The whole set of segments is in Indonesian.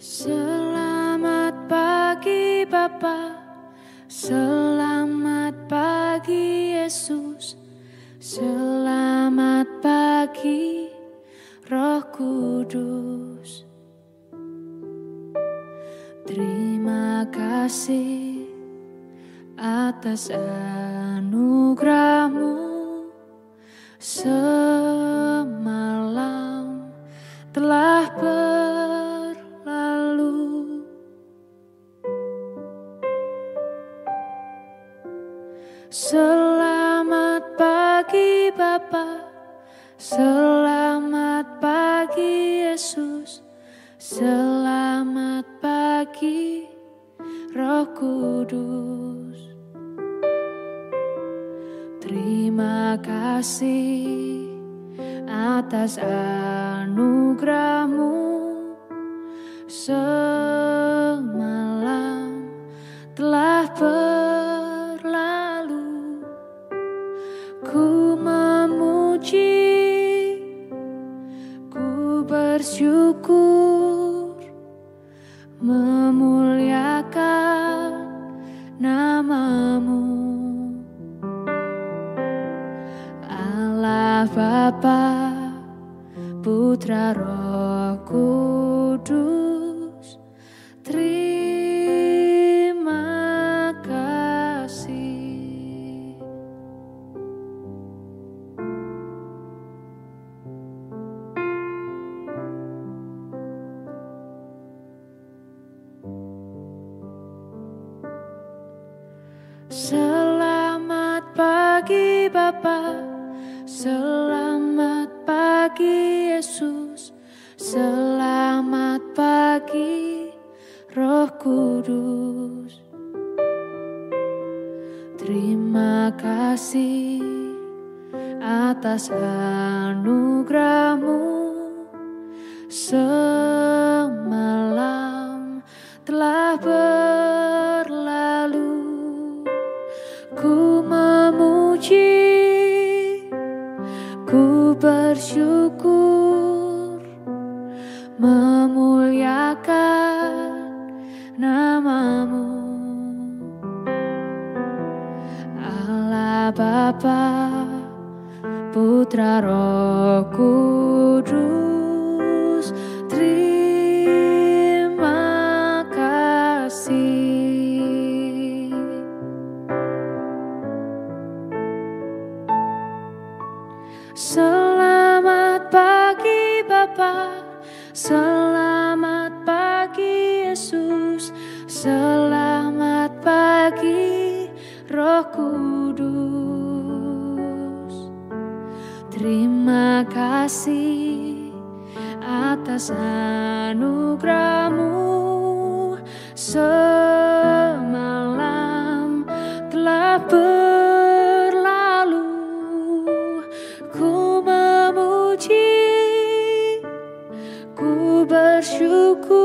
Selamat pagi Bapa, selamat pagi Yesus, selamat pagi Roh Kudus. Terima kasih atas anugerah-Mu, semalam telah berlalu. Selamat pagi Bapa, selamat pagi Yesus, selamat pagi Roh Kudus. Terima kasih atas anugerah-Mu, semalam telah berlalu. Ku memuji, ku bersyukur, memuliakan nama-Mu. Allah Bapa, Putra Roh Kudus, terima kasih. Selamat pagi Bapa, selamat pagi Yesus, selamat pagi Roh Kudus. Terima kasih atas anugerah-Mu, semalam telah berlalu. Ku memuji, ku bersyukur, memuliakan nama-Mu. Allah Bapa, Putra Roh Kudus, terima kasih. Selamat pagi Bapa, selamat pagi Yesus, selamat pagi Roh Kudus. Terima kasih atas anugerah-Mu, semalam telah berlalu. Ku memuji, ku bersyukur,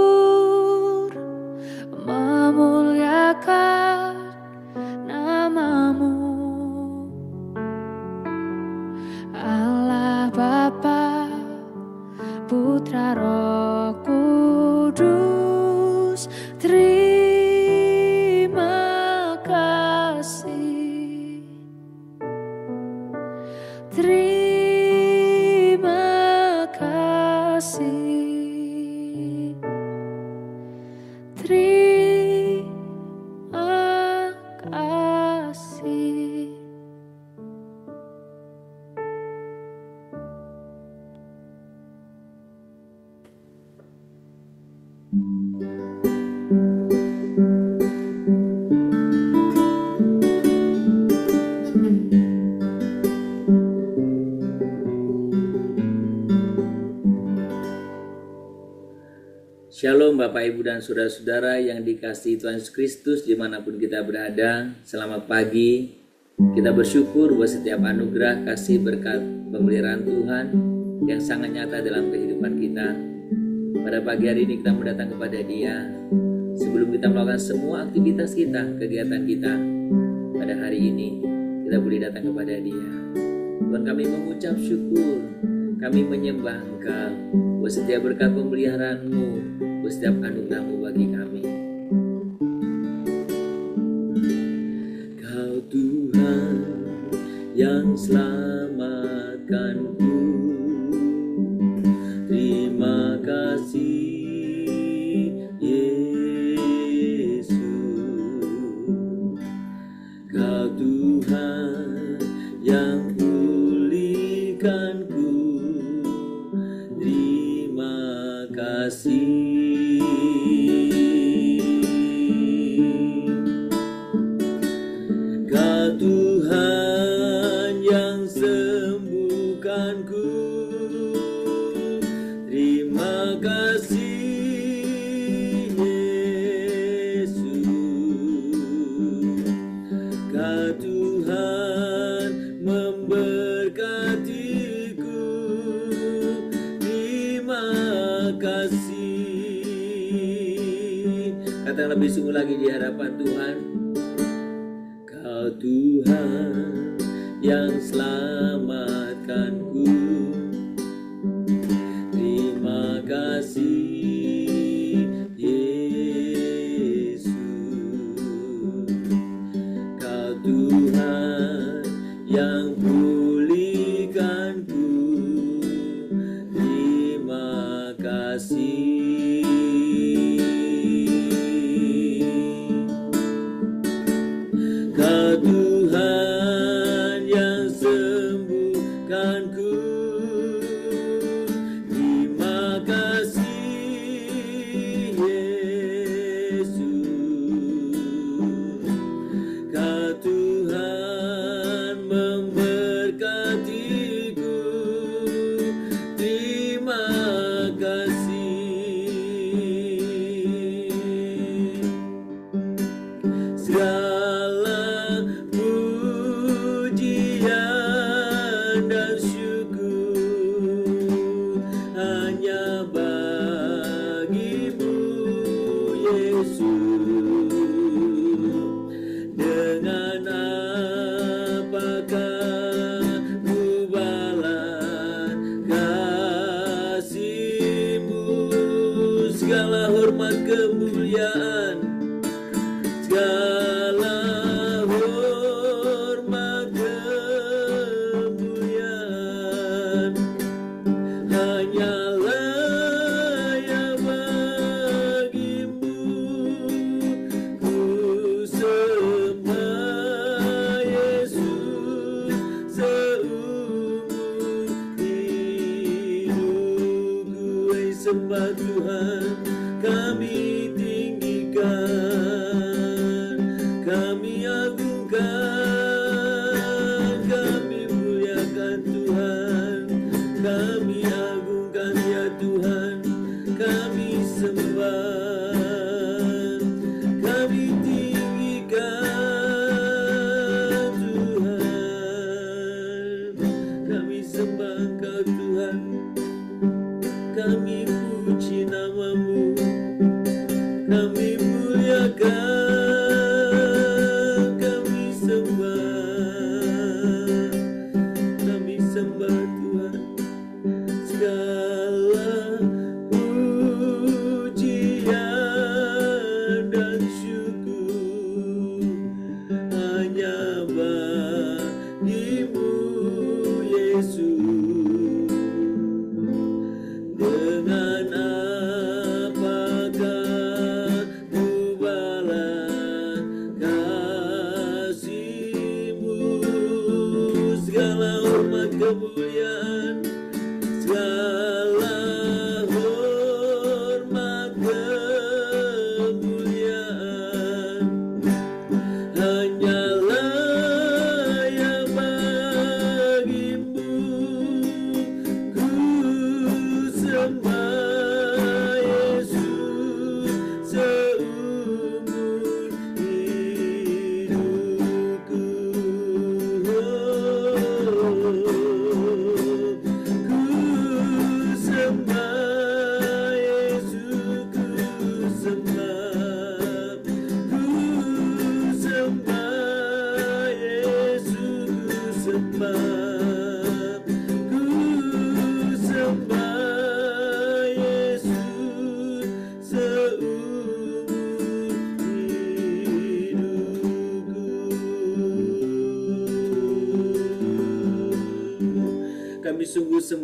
memuliakan nama-Mu. Allah Bapa, Putra Roh Kudus, terima kasih. Terima kasih. Terima kasih. Shalom Bapak Ibu dan Saudara-saudara yang dikasihi Tuhan Yesus Kristus dimanapun kita berada. Selamat pagi. Kita bersyukur buat setiap anugerah, kasih, berkat, pemeliharaan Tuhan yang sangat nyata dalam kehidupan kita. Pada pagi hari ini kita mau datang kepada Dia. Sebelum kita melakukan semua aktivitas kita, kegiatan kita pada hari ini, kita boleh datang kepada Dia. Tuhan, kami mengucap syukur, kami menyembah Engkau buat setiap berkat pemeliharaan-Mu, buat buat setiap anugerah-Mu bagi kami. Kau Tuhan yang selamatkanku, terima kasih Yesus. Kau Tuhan yang pulihkanku, terima kasih. Kau Tuhan yang sembuhkanku, terima kasih Yesus. Kau Tuhan memberkatiku, terima kasih. Katakan lebih sungguh lagi di hadapan Tuhan. Kau Tuhan yang selamatkanku, terima kasih Yesus. Kau Tuhan yang pulihkanku, terima kasih. Kau Tuhan yang sembuhkanku, terima kasih Yesus. Kau Tuhan memberkatiku, terima kasih. Segala pujian dan syukur hanya bagi-Mu Yesus. Dengan apakah ku balas kasih-Mu? Segala hormat kemuliaan, segala hormat kemuliaan hanyalah yang bagi-Mu. Ku sembah Yesus seumur hidupku. Sembah Tuhan, kami tinggikan, kami agungkan, kami muliakan Tuhan, kami agungkan ya Tuhan, kami sembah, kami tinggikan Tuhan, kami sembah Engkau Tuhan, kami puji nama-Mu, kami muliakan, kami sembah Tuhan. Segala pujian dan syukur hanya bagi-Mu Yesus. Dengan apakah ku balas kasih-Mu? Segala hormat kemuliaan, segala hormat kemuliaan hanyalah yang bagi-Mu. Ku sembah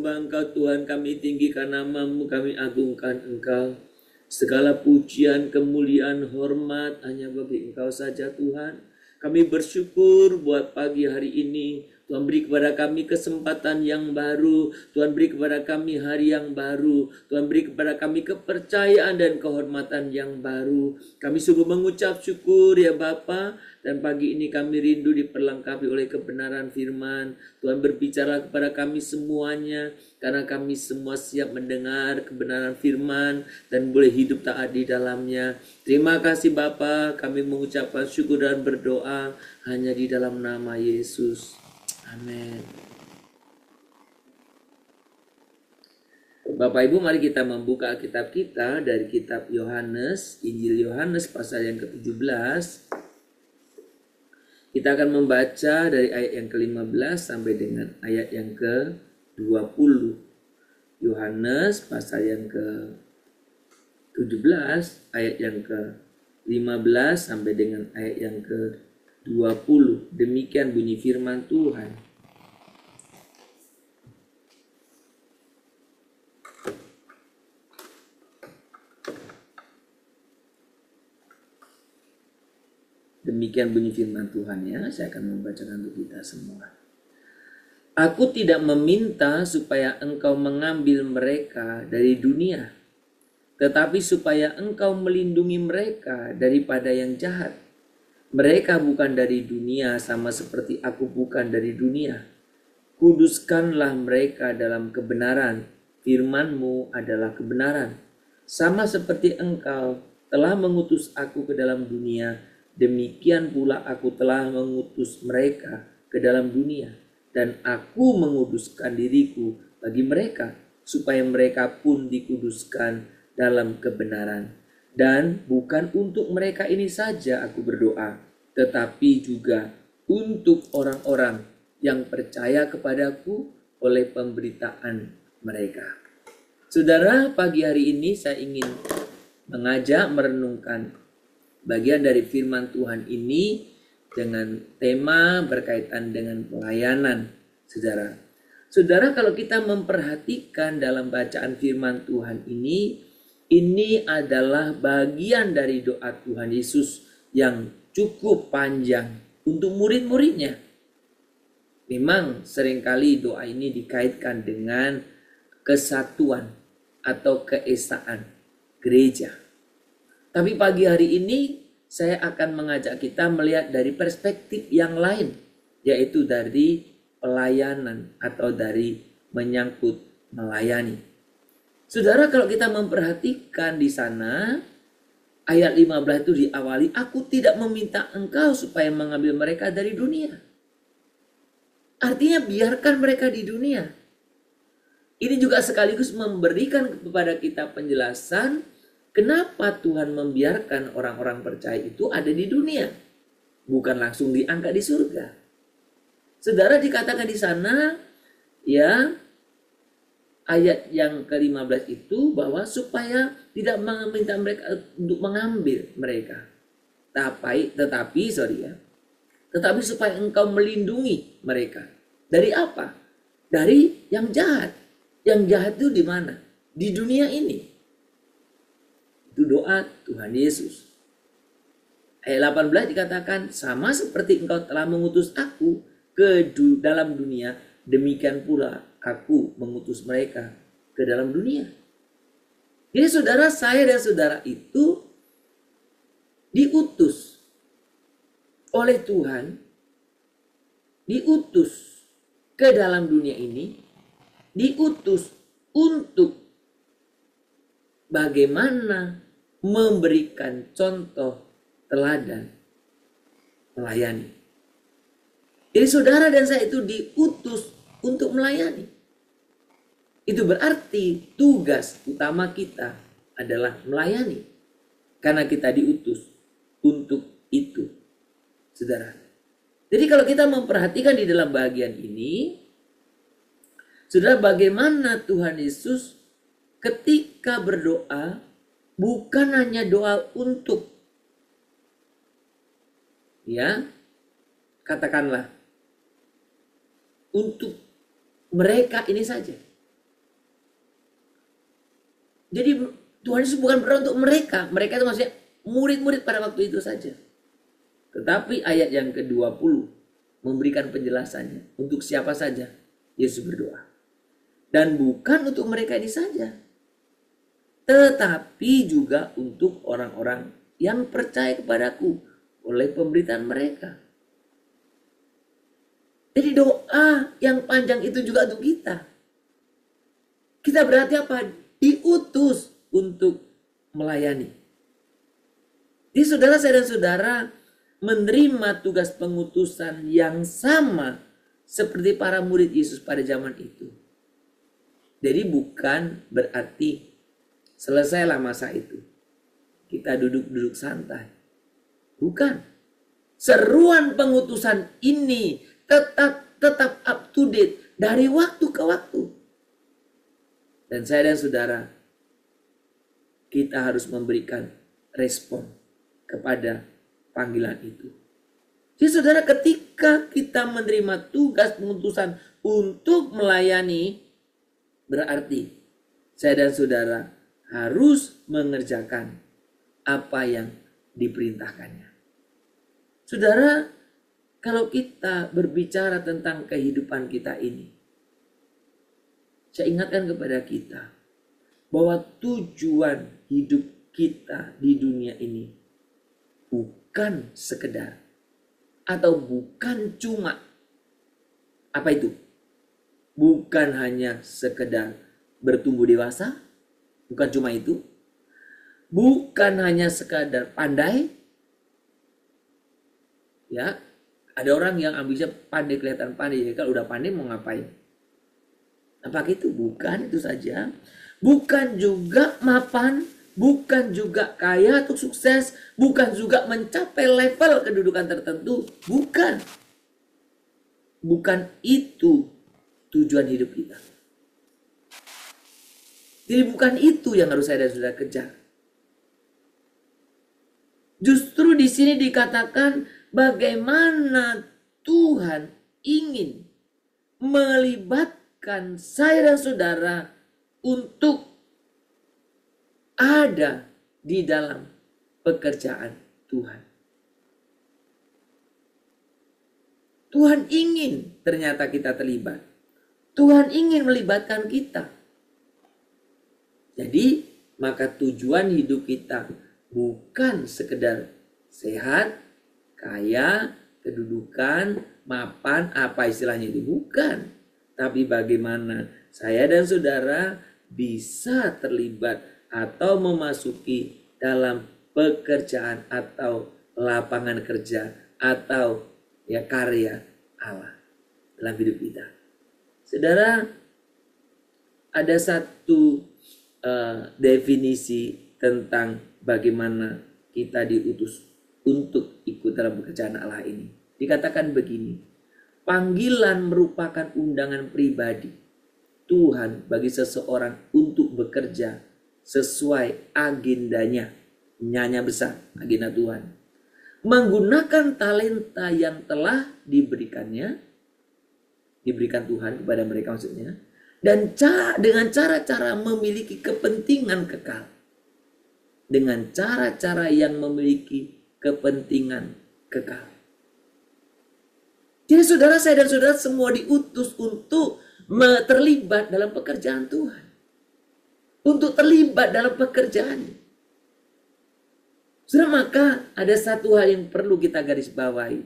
sembah Engkau Tuhan, kami tinggikan nama-Mu, kami agungkan Engkau. Segala pujian, kemuliaan, hormat hanya bagi Engkau saja Tuhan. Kami bersyukur buat pagi hari ini. Tuhan beri kepada kami kesempatan yang baru. Tuhan beri kepada kami hari yang baru. Tuhan beri kepada kami kepercayaan dan kehormatan yang baru. Kami sungguh mengucap syukur ya Bapa. Dan pagi ini kami rindu diperlengkapi oleh kebenaran firman. Tuhan berbicara kepada kami semuanya. Karena kami semua siap mendengar kebenaran firman. Dan boleh hidup taat di dalamnya. Terima kasih Bapa. Kami mengucapkan syukur dan berdoa hanya di dalam nama Yesus. Amin. Bapak Ibu, mari kita membuka kitab kita dari kitab Yohanes, Injil Yohanes pasal yang ke-17. Kita akan membaca dari ayat yang ke-15 sampai dengan ayat yang ke-20. Yohanes pasal yang ke-17, ayat yang ke-15 sampai dengan ayat yang ke-20. Demikian bunyi firman Tuhan. Demikian bunyi firman Tuhan ya. Saya akan membacakan untuk kita semua. Aku tidak meminta supaya engkau mengambil mereka dari dunia, tetapi supaya engkau melindungi mereka daripada yang jahat. Mereka bukan dari dunia, sama seperti aku bukan dari dunia. Kuduskanlah mereka dalam kebenaran. Firman-Mu adalah kebenaran. Sama seperti engkau telah mengutus aku ke dalam dunia, demikian pula aku telah mengutus mereka ke dalam dunia. Dan aku menguduskan diriku bagi mereka, supaya mereka pun dikuduskan dalam kebenaran. Dan bukan untuk mereka ini saja aku berdoa, tetapi juga untuk orang-orang yang percaya kepadaku oleh pemberitaan mereka. Saudara, pagi hari ini saya ingin mengajak merenungkan bagian dari firman Tuhan ini dengan tema berkaitan dengan pelayanan, saudara. Saudara, kalau kita memperhatikan dalam bacaan firman Tuhan ini adalah bagian dari doa Tuhan Yesus yang cukup panjang untuk murid-muridnya. Memang seringkali doa ini dikaitkan dengan kesatuan atau keesaan gereja. Tapi pagi hari ini saya akan mengajak kita melihat dari perspektif yang lain, yaitu dari pelayanan atau dari menyangkut melayani. Saudara, kalau kita memperhatikan di sana, ayat 15 itu diawali, aku tidak meminta engkau supaya mengambil mereka dari dunia. Artinya biarkan mereka di dunia. Ini juga sekaligus memberikan kepada kita penjelasan kenapa Tuhan membiarkan orang-orang percaya itu ada di dunia, bukan langsung diangkat di surga. Saudara, dikatakan di sana, ya, ayat yang ke-15 itu bahwa supaya tidak meminta mereka untuk mengambil mereka. Tetapi supaya engkau melindungi mereka. Dari apa? Dari yang jahat. Yang jahat itu di mana? Di dunia ini. Itu doa Tuhan Yesus. Ayat 18 dikatakan, sama seperti engkau telah mengutus aku ke dalam dunia, demikian pula aku mengutus mereka ke dalam dunia. Jadi saudara, saya dan saudara itu diutus oleh Tuhan, diutus ke dalam dunia ini, diutus untuk bagaimana memberikan contoh teladan melayani. Jadi saudara dan saya itu diutus untuk melayani. Itu berarti tugas utama kita adalah melayani. Karena kita diutus untuk itu, saudara. Jadi kalau kita memperhatikan di dalam bagian ini, saudara, bagaimana Tuhan Yesus ketika berdoa bukan hanya doa untuk, ya, katakanlah untuk mereka ini saja. Jadi Tuhan Yesus bukan berdoa untuk mereka. Mereka itu maksudnya murid-murid pada waktu itu saja. Tetapi ayat yang ke-20 memberikan penjelasannya. Untuk siapa saja Yesus berdoa. Dan bukan untuk mereka ini saja. Tetapi juga untuk orang-orang yang percaya kepadaku oleh pemberitaan mereka. Jadi doa yang panjang itu juga untuk kita. Kita berarti apa? Diutus untuk melayani. Jadi saudara saya dan saudara menerima tugas pengutusan yang sama seperti para murid Yesus pada zaman itu. Jadi bukan berarti selesailah masa itu. Kita duduk-duduk santai. Bukan. Seruan pengutusan ini tetap up to date dari waktu ke waktu. Dan saya dan saudara, kita harus memberikan respon kepada panggilan itu. Jadi saudara, ketika kita menerima tugas pengutusan untuk melayani, berarti saya dan saudara harus mengerjakan apa yang diperintahkannya. Saudara, kalau kita berbicara tentang kehidupan kita ini, saya ingatkan kepada kita bahwa tujuan hidup kita di dunia ini bukan sekedar atau bukan cuma apa itu? Bukan hanya sekedar bertumbuh dewasa, bukan cuma itu. Bukan hanya sekadar pandai. Ya, ada orang yang ambisinya pandai, kelihatan pandai. Jadi kalau udah pandai mau ngapain? Apakah itu? Bukan itu saja. Bukan juga mapan, bukan juga kaya atau sukses, bukan juga mencapai level kedudukan tertentu. Bukan. Bukan itu tujuan hidup kita. Jadi bukan itu yang harus saya dan saudara kejar. Justru di sini dikatakan bagaimana Tuhan ingin melibatkan saya dan saudara untuk ada di dalam pekerjaan Tuhan. Tuhan ingin ternyata kita terlibat. Tuhan ingin melibatkan kita. Jadi maka tujuan hidup kita bukan sekedar sehat, kaya, kedudukan, mapan, apa istilahnya itu. Bukan. Tapi bagaimana saya dan saudara bisa terlibat atau memasuki dalam pekerjaan atau lapangan kerja atau ya karya Allah dalam hidup kita. Saudara, ada satu definisi tentang bagaimana kita diutus untuk ikut dalam pekerjaan Allah ini. Dikatakan begini, panggilan merupakan undangan pribadi Tuhan bagi seseorang untuk bekerja sesuai agendanya, nyanya besar, agenda Tuhan. Menggunakan talenta yang telah diberikan Tuhan kepada mereka maksudnya, dan dengan cara-cara memiliki kepentingan kekal. Dengan cara-cara yang memiliki kepentingan kekal. Jadi saudara saya dan saudara semua diutus untuk terlibat dalam pekerjaan Tuhan. Untuk terlibat dalam pekerjaan. Saudara, maka ada satu hal yang perlu kita garis bawahi.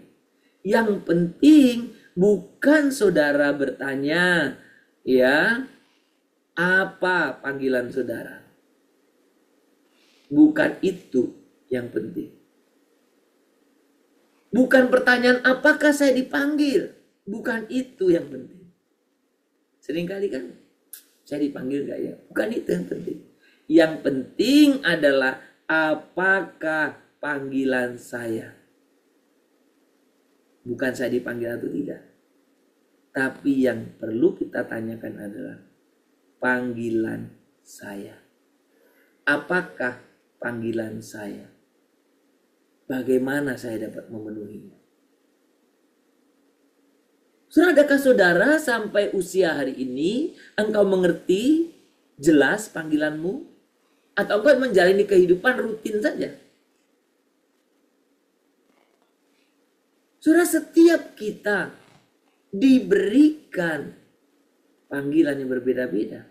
Yang penting bukan saudara bertanya, ya, apa panggilan saudara? Bukan itu yang penting. Bukan pertanyaan apakah saya dipanggil. Bukan itu yang penting. Seringkali kan saya dipanggil gak ya? Bukan itu yang penting. Yang penting adalah apakah panggilan saya. Bukan saya dipanggil atau tidak. Tapi yang perlu kita tanyakan adalah panggilan saya. Apakah panggilan saya? Bagaimana saya dapat memenuhinya? Saudara, adakah saudara sampai usia hari ini engkau mengerti jelas panggilanmu? Atau engkau menjalani kehidupan rutin saja? Saudara, setiap kita diberikan panggilan yang berbeda-beda.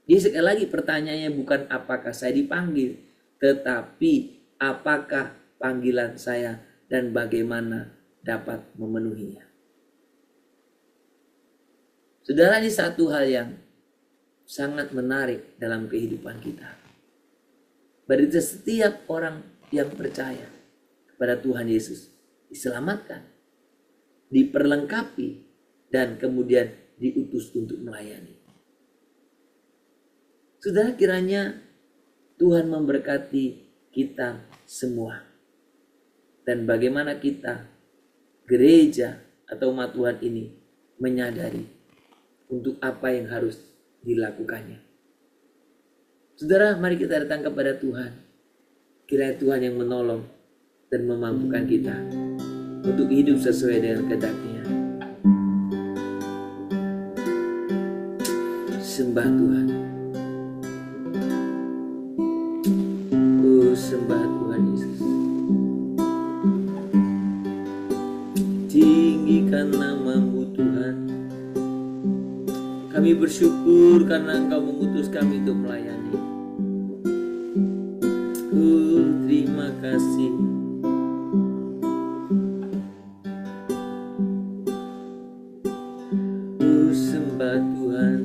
Jadi sekali lagi pertanyaannya bukan apakah saya dipanggil, tetapi apakah panggilan saya dan bagaimana dapat memenuhinya. Saudara, ini satu hal yang sangat menarik dalam kehidupan kita. Berarti setiap orang yang percaya kepada Tuhan Yesus diselamatkan, diperlengkapi, dan kemudian diutus untuk melayani. Saudara, kiranya Tuhan memberkati kita semua. Dan bagaimana kita, gereja atau umat Tuhan ini, menyadari untuk apa yang harus dilakukannya. Saudara, mari kita datang kepada Tuhan. Kiranya Tuhan yang menolong dan memampukan kita untuk hidup sesuai dengan kehendak-Nya. Sembah Tuhan. Oh, sembah Tuhan Yesus. Tinggikan nama-Mu Tuhan. Kami bersyukur karena Engkau mengutus kami untuk melayani. Terima kasih. Sembah Tuhan.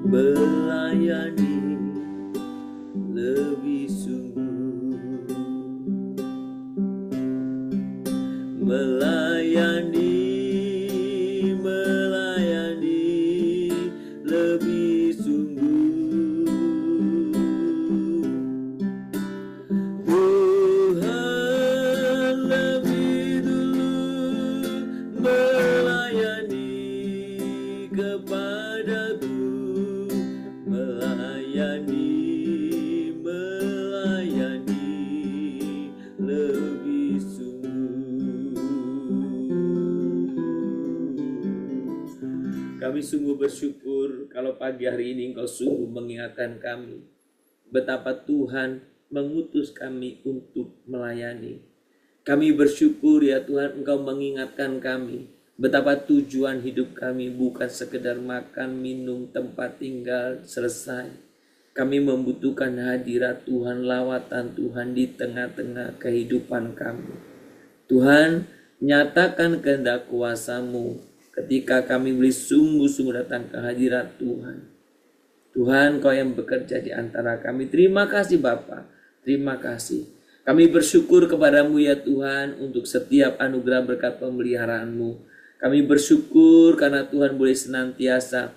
Melayani lebih sungguh. Melayani lebih sungguh. Tuhan lebih dulu melayani kepadaku. Melayani lebih sungguh. Kami sungguh bersyukur kalau pagi hari ini Engkau sungguh mengingatkan kami betapa Tuhan mengutus kami untuk melayani. Kami bersyukur ya Tuhan, Engkau mengingatkan kami betapa tujuan hidup kami bukan sekedar makan, minum, tempat tinggal, selesai. Kami membutuhkan hadirat Tuhan, lawatan Tuhan di tengah-tengah kehidupan kami. Tuhan, nyatakan kehendak kuasa-Mu ketika kami boleh sungguh-sungguh datang ke hadirat Tuhan. Tuhan, Kau yang bekerja di antara kami. Terima kasih Bapa, terima kasih. Kami bersyukur kepada-Mu ya Tuhan untuk setiap anugerah berkat pemeliharaan-Mu. Kami bersyukur karena Tuhan boleh senantiasa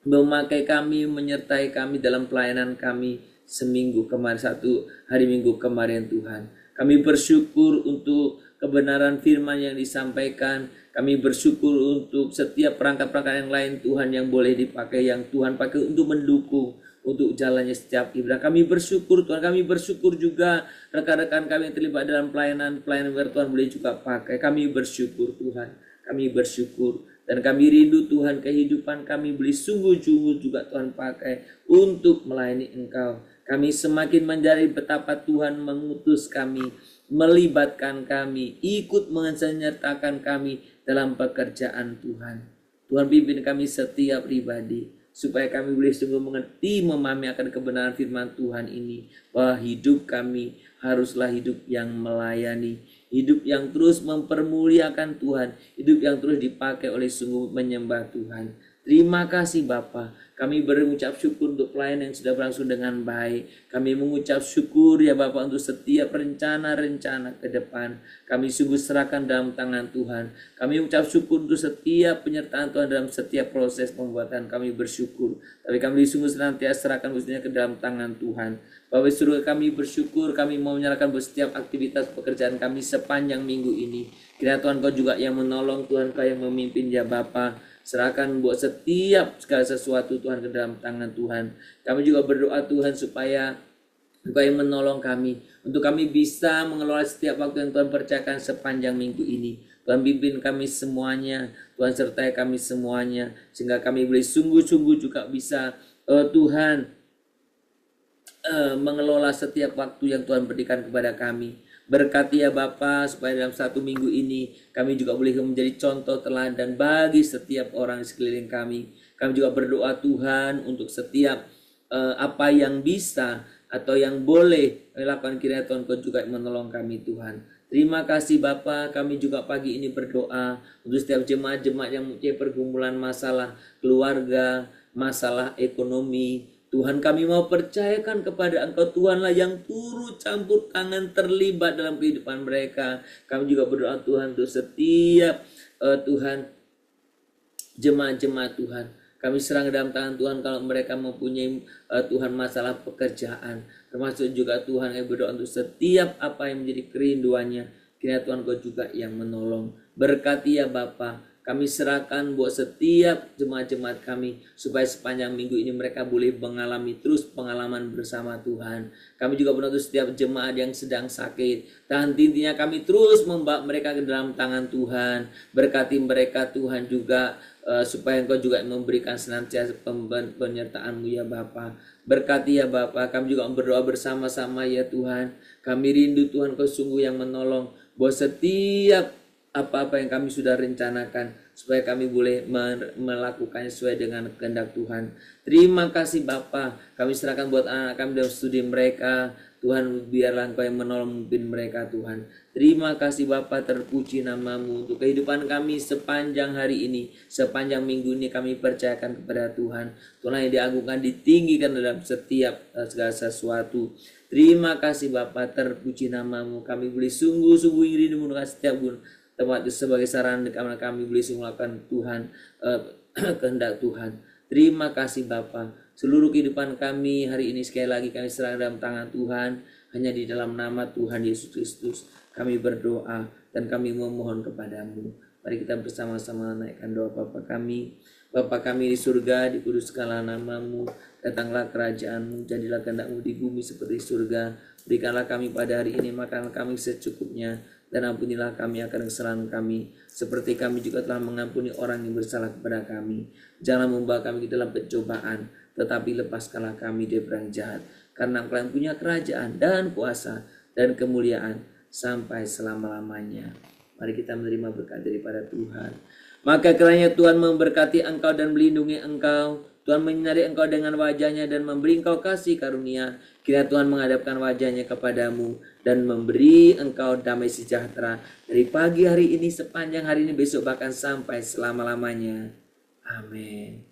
memakai kami, menyertai kami dalam pelayanan kami seminggu kemarin, satu hari Minggu kemarin Tuhan. Kami bersyukur untuk kebenaran firman yang disampaikan. Kami bersyukur untuk setiap perangkat-perangkat yang lain Tuhan yang boleh dipakai, yang Tuhan pakai untuk mendukung, untuk jalannya setiap ibadah. Kami bersyukur Tuhan, kami bersyukur juga rekan-rekan kami yang terlibat dalam pelayanan Tuhan boleh juga pakai. Kami bersyukur Tuhan. Kami bersyukur dan kami rindu Tuhan kehidupan kami boleh sungguh-sungguh juga Tuhan pakai untuk melayani Engkau. Kami semakin menjadi betapa Tuhan mengutus kami, melibatkan kami, ikut menyertakan kami dalam pekerjaan Tuhan. Tuhan pimpin kami setiap pribadi supaya kami boleh sungguh mengerti, memahami akan kebenaran firman Tuhan ini, bahwa hidup kami haruslah hidup yang melayani, hidup yang terus mempermuliakan Tuhan, hidup yang terus dipakai oleh sungguh menyembah Tuhan. Terima kasih Bapa. Kami berucap syukur untuk pelayanan yang sudah berlangsung dengan baik. Kami mengucap syukur ya Bapa untuk setiap rencana-rencana ke depan. Kami sungguh serahkan dalam tangan Tuhan. Kami mengucap syukur untuk setiap penyertaan Tuhan dalam setiap proses pembuatan. Kami bersyukur. Tapi kami sungguh senantiasa serahkan khususnya ke dalam tangan Tuhan. Bapak Surga, kami bersyukur, kami mau menyerahkan setiap aktivitas pekerjaan kami sepanjang minggu ini. Kiranya Tuhan Kau juga yang menolong, Tuhan Kau yang memimpin ya Bapa. Serahkan buat setiap segala sesuatu Tuhan ke dalam tangan Tuhan. Kami juga berdoa Tuhan supaya Engkau yang menolong kami, untuk kami bisa mengelola setiap waktu yang Tuhan percayakan sepanjang minggu ini. Tuhan pimpin kami semuanya, Tuhan sertai kami semuanya, sehingga kami boleh sungguh-sungguh juga bisa Tuhan mengelola setiap waktu yang Tuhan berikan kepada kami. Berkati ya Bapa, supaya dalam 1 minggu ini kami juga boleh menjadi contoh teladan bagi setiap orang di sekeliling kami. Kami juga berdoa Tuhan untuk setiap apa yang bisa atau yang boleh lakukan, kiranya Tuhan Kau juga menolong kami Tuhan. Terima kasih Bapa, kami juga pagi ini berdoa untuk setiap jemaat-jemaat yang mempunyai pergumulan masalah keluarga, masalah ekonomi. Tuhan, kami mau percayakan kepada Engkau, Tuhanlah yang turut campur tangan terlibat dalam kehidupan mereka. Kami juga berdoa Tuhan untuk setiap Tuhan jemaat-jemaat Tuhan. Kami serang dalam tangan Tuhan kalau mereka mempunyai Tuhan masalah pekerjaan. Termasuk juga Tuhan yang berdoa untuk setiap apa yang menjadi kerinduannya. Kiranya Tuhan Kau juga yang menolong. Berkati ya Bapa. Kami serahkan buat setiap jemaat-jemaat kami, supaya sepanjang minggu ini mereka boleh mengalami terus pengalaman bersama Tuhan. Kami juga berdoa untuk setiap jemaat yang sedang sakit. Tahan intinya kami terus membawa mereka ke dalam tangan Tuhan. Berkati mereka Tuhan juga, supaya Engkau juga memberikan senantiasa penyertaan-Mu ya Bapa. Berkati ya Bapa, kami juga berdoa bersama-sama ya Tuhan. Kami rindu Tuhan Kau sungguh yang menolong, bahwa setiap apa-apa yang kami sudah rencanakan, supaya kami boleh melakukannya sesuai dengan kehendak Tuhan. Terima kasih Bapa, kami serahkan buat anak kami dalam studi mereka. Tuhan, biarlah Engkau yang menolong memimpin mereka Tuhan. Terima kasih Bapa, terpuji nama-Mu untuk kehidupan kami sepanjang hari ini, sepanjang minggu ini kami percayakan kepada Tuhan. Tuhan yang diagungkan, ditinggikan dalam setiap segala sesuatu. Terima kasih Bapa, terpuji nama-Mu. Kami boleh sungguh-sungguh rindu mendengar setiap tempat itu sebagai saran kami boleh melakukan Tuhan kehendak Tuhan. Terima kasih Bapa. Seluruh kehidupan kami hari ini sekali lagi kami serahkan dalam tangan Tuhan. Hanya di dalam nama Tuhan Yesus Kristus kami berdoa dan kami memohon kepadamu. Mari kita bersama-sama naikkan doa Bapa kami. Bapa kami di surga, dikuduskanlah nama-Mu. Datanglah kerajaan-Mu, jadilah kehendak-Mu di bumi seperti surga. Berikanlah kami pada hari ini makan kami secukupnya, dan ampunilah kami akan kesalahan kami, seperti kami juga telah mengampuni orang yang bersalah kepada kami. Jangan membawa kami ke dalam pencobaan, tetapi lepaskanlah kami dari perang jahat. Karena Engkau yang punya kerajaan dan kuasa dan kemuliaan sampai selama-lamanya. Mari kita menerima berkat daripada Tuhan. Maka kiranya Tuhan memberkati engkau dan melindungi engkau. Tuhan menyinari engkau dengan wajahnya dan memberi engkau kasih karunia. Kiranya Tuhan menghadapkan wajahnya kepadamu dan memberi engkau damai sejahtera dari pagi hari ini, sepanjang hari ini, besok, bahkan sampai selama-lamanya. Amin.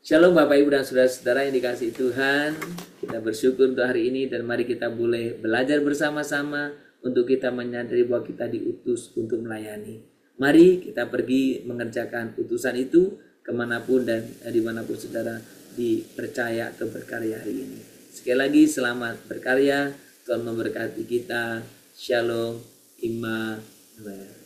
Shalom Bapak Ibu dan Saudara-saudara yang dikasihi Tuhan. Kita bersyukur untuk hari ini dan mari kita boleh belajar bersama-sama untuk kita menyadari bahwa kita diutus untuk melayani. Mari kita pergi mengerjakan utusan itu kemanapun dan dimanapun saudara dipercaya atau berkarya hari ini. Sekali lagi selamat berkarya, Tuhan memberkati kita. Shalom, Immanuel.